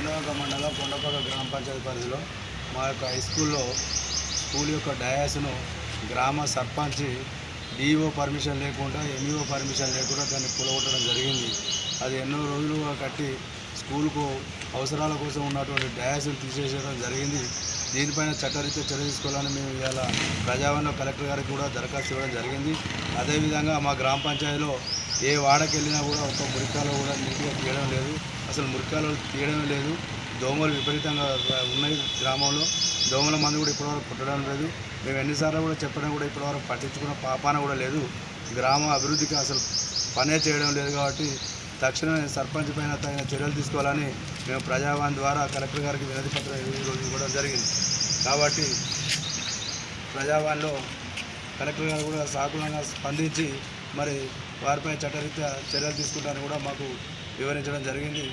వేణుగంగ మండలం కొండపగ గ్రామ పంచాయతీ పరిధిలో మా యొక్క హై స్కూల్లో స్కూల్ యొక్క డయాస్ను గ్రామ సర్పంచ్ డిఓ పర్మిషన్ లేకుండా ఎంఈఓ పర్మిషన్ లేకుండా దాన్ని కూలగొట్టడం జరిగింది. అది ఎన్నో రోజులుగా కట్టి స్కూల్కు అవసరాల కోసం ఉన్నటువంటి డయాస్ను తీసేయడం జరిగింది. దీనిపైన చట్టరీత్యా చర్య తీసుకోవాలని మేము ఇవాళ ప్రజావాణిలో కలెక్టర్ గారికి కూడా దరఖాస్తు ఇవ్వడం జరిగింది. అదేవిధంగా మా గ్రామ పంచాయతీలో ఏ వాడకి వెళ్ళినా కూడా ఒక మురికాలు కూడా నీట్గా తీయడం లేదు, అసలు మురికాలు తీయడమే లేదు. దోమలు విపరీతంగా ఉన్నాయి గ్రామంలో. దోమల మందు కూడా ఇప్పటివరకు పుట్టడం లేదు. మేము ఎన్నిసార్లు కూడా చెప్పడం కూడా ఇప్పటివరకు పట్టించుకున్న పాపాన కూడా లేదు. గ్రామ అభివృద్ధికి అసలు పనే చేయడం లేదు. కాబట్టి తక్షణమే సర్పంచ్ పైన తగిన చర్యలు తీసుకోవాలని మేము ప్రజావాణి ద్వారా కలెక్టర్ గారికి వినతి పత్రం ఈరోజు ఇవ్వడం జరిగింది. కాబట్టి ప్రజావాణిలో కలెక్టర్ గారు కూడా సాకులంగా స్పందించి మరి వారిపై చట్టరీత్యా చర్యలు తీసుకుంటారని కూడా మాకు వివరించడం జరిగింది.